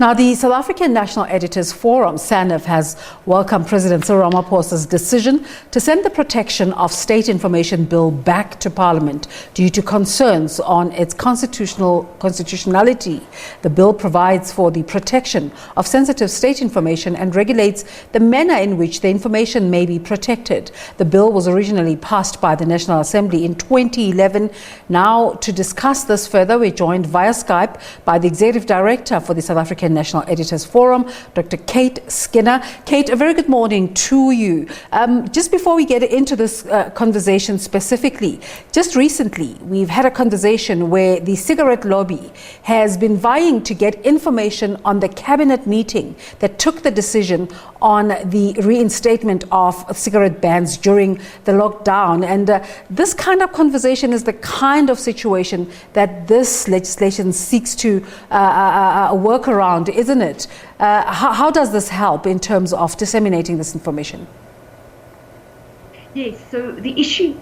Now, the South African National Editors Forum, Sanef, has welcomed President Cyril Ramaphosa's decision to send the Protection of State Information Bill back to Parliament due to concerns on its constitutionality. The bill provides for the protection of sensitive state information and regulates the manner in which the information may be protected. The bill was originally passed by the National Assembly in 2011. Now, to discuss this further, we're joined via Skype by the Executive Director for the South African National Editors Forum, Dr. Kate Skinner. Kate, a very good morning to you. Just before we get into this conversation specifically, just recently we've had a conversation where the cigarette lobby has been vying to get information on the cabinet meeting that took the decision on the reinstatement of cigarette bans during the lockdown. And this kind of conversation is the kind of situation that this legislation seeks to work around, isn't it? How does this help in terms of disseminating this information? Yes, so the issue...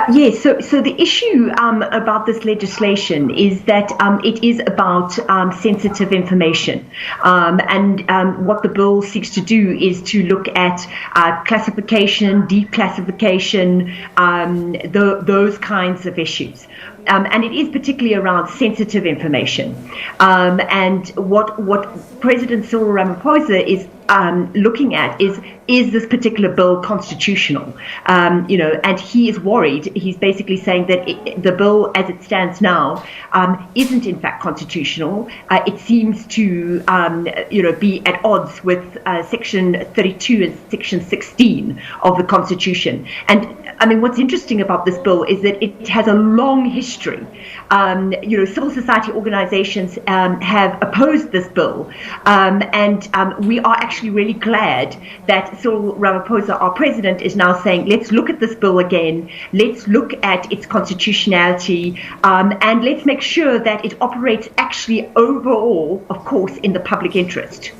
So the issue about this legislation is that it is about sensitive information, and what the bill seeks to do is to look at classification, declassification, those kinds of issues. And it is particularly around sensitive information. And what President Cyril Ramaphosa is looking at is this particular bill constitutional? And he is worried. He's basically saying that the bill as it stands now isn't in fact constitutional. It seems to be at odds with Section 32 and Section 16 of the Constitution. And I mean, what's interesting about this bill is that it has a long history. Civil society organizations have opposed this bill, and we are actually really glad that Cyril Ramaphosa, our president, is now saying, let's look at this bill again, let's look at its constitutionality, and let's make sure that it operates actually overall, of course, in the public interest.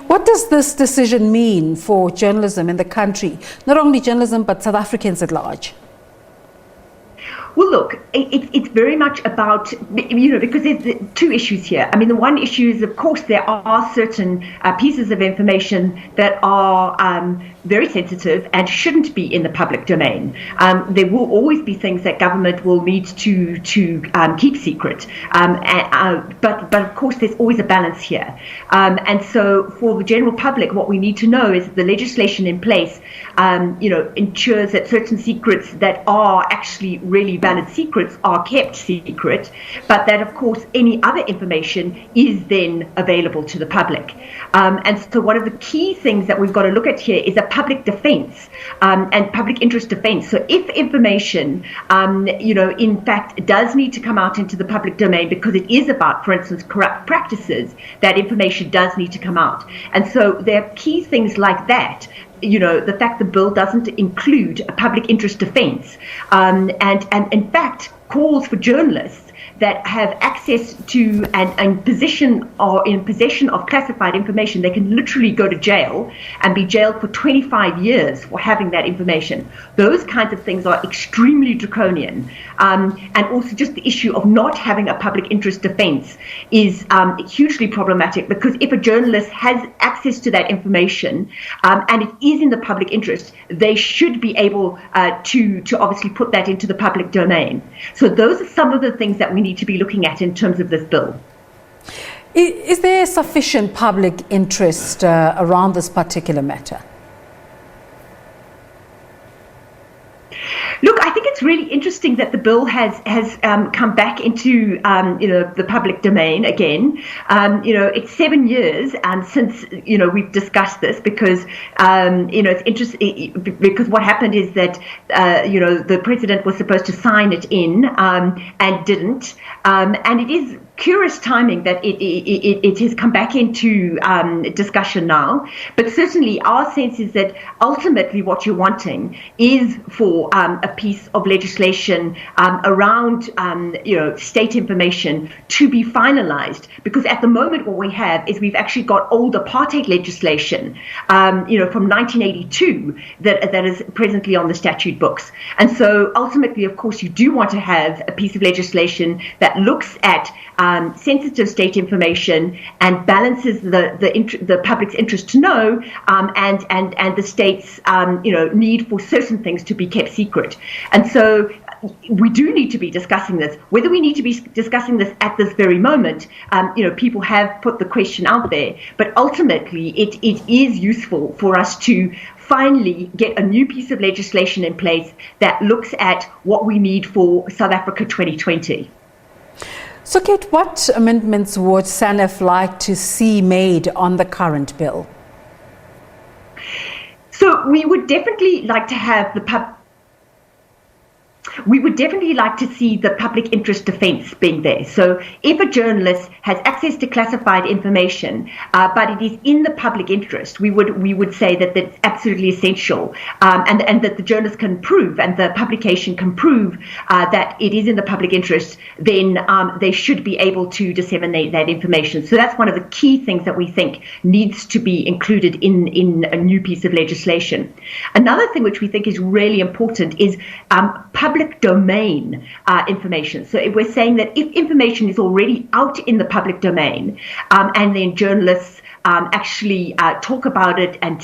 What does this decision mean for journalism in the country? Not only journalism, but South Africans at large? Well, look, it's very much about, because there's two issues here. I mean, the one issue is, of course, there are certain pieces of information that are very sensitive and shouldn't be in the public domain. There will always be things that government will need to keep secret. But of course, there's always a balance here. And so for the general public, what we need to know is that the legislation in place, ensures that certain secrets that are actually really valid secrets are kept secret, but that of course any other information is then available to the public. And so one of the key things that we've got to look at here is a public defense and public interest defense. So if information, in fact does need to come out into the public domain because it is about, for instance, corrupt practices, that information does need to come out. And so there are key things like that. The fact the bill doesn't include a public interest defense, and in fact calls for journalists that have access to and in possession of classified information. They can literally go to jail and be jailed for 25 years for having that information. Those kinds of things are extremely draconian. And also just the issue of not having a public interest defense is hugely problematic, because if a journalist has access to that information and it is in the public interest, they should be able to obviously put that into the public domain. So those are some of the things that we need to be looking at in terms of this bill. Is there sufficient public interest around this particular matter? Look, I think it's really interesting that the bill has come back into the public domain again. It's 7 years since we've discussed this, because it's interesting because what happened is that the president was supposed to sign it in and didn't, and it is curious timing that it has come back into discussion now. But certainly our sense is that ultimately what you're wanting is for a piece of legislation around state information to be finalized, because at the moment what we have is we've actually got old apartheid legislation from 1982 that is presently on the statute books. And so ultimately, of course, you do want to have a piece of legislation that looks at sensitive state information and balances the public's interest to know and the state's need for certain things to be kept secret. And so we do need to be discussing this. Whether we need to be discussing this at this very moment, people have put the question out there, but ultimately it is useful for us to finally get a new piece of legislation in place that looks at what we need for South Africa 2020. So, Kate, what amendments would Sanef like to see made on the current bill? So we would definitely like to have we would definitely like to see the public interest defense being there. So if a journalist has access to classified information, but it is in the public interest, we would say that that's absolutely essential, and that the journalist can prove and the publication can prove that it is in the public interest, then they should be able to disseminate that information. So that's one of the key things that we think needs to be included in a new piece of legislation. Another thing which we think is really important is public domain information. So we're saying that if information is already out in the public domain, and then journalists actually talk about it and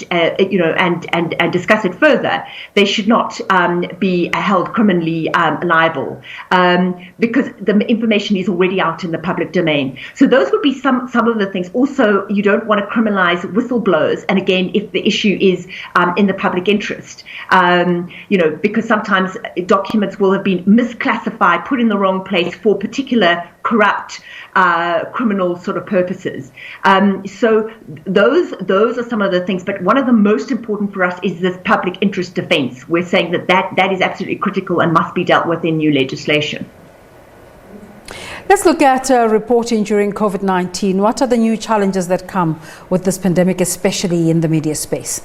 discuss it further, they should not be held criminally liable, because the information is already out in the public domain. So those would be some of the things. Also, you don't want to criminalize whistleblowers, and again, if the issue is in the public interest, because sometimes documents will have been misclassified, put in the wrong place for particular corrupt criminal sort of purposes. So those are some of the things, but one of the most important for us is this public interest defense. We're saying that is absolutely critical and must be dealt with in new legislation. Let's look at reporting during COVID-19. What are the new challenges that come with this pandemic, especially in the media space?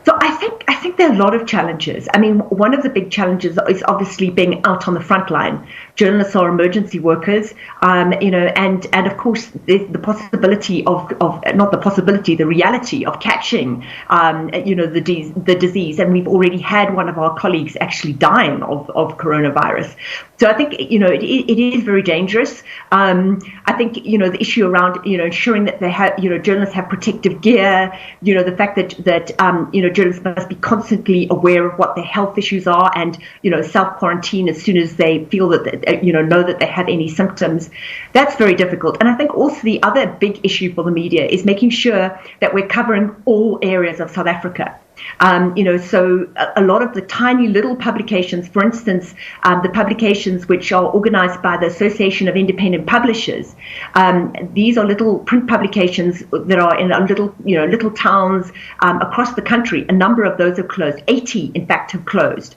So I think there are a lot of challenges. I mean, one of the big challenges is obviously being out on the front line. Journalists are emergency workers, and of course the possibility of not the possibility, the reality of catching, the disease. And we've already had one of our colleagues actually dying of coronavirus. So I think, it is very dangerous. I think, the issue around, ensuring that they have, journalists have protective gear, the fact that journalists must be constantly aware of what their health issues are and, self-quarantine as soon as they feel that, know that they have any symptoms. That's very difficult. And I think also the other big issue for the media is making sure that we're covering all areas of South Africa. So a lot of the tiny little publications, for instance, the publications which are organized by the Association of Independent Publishers, these are little print publications that are in little towns across the country. A number of those have closed. 80, in fact, have closed.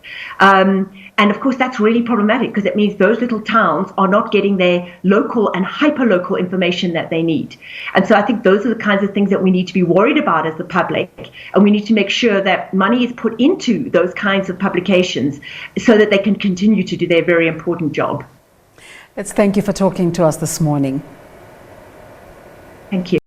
And of course, that's really problematic because it means those little towns are not getting their local and hyper-local information that they need. And so I think those are the kinds of things that we need to be worried about as the public. And we need to make sure that money is put into those kinds of publications so that they can continue to do their very important job. Let's thank you for talking to us this morning. Thank you.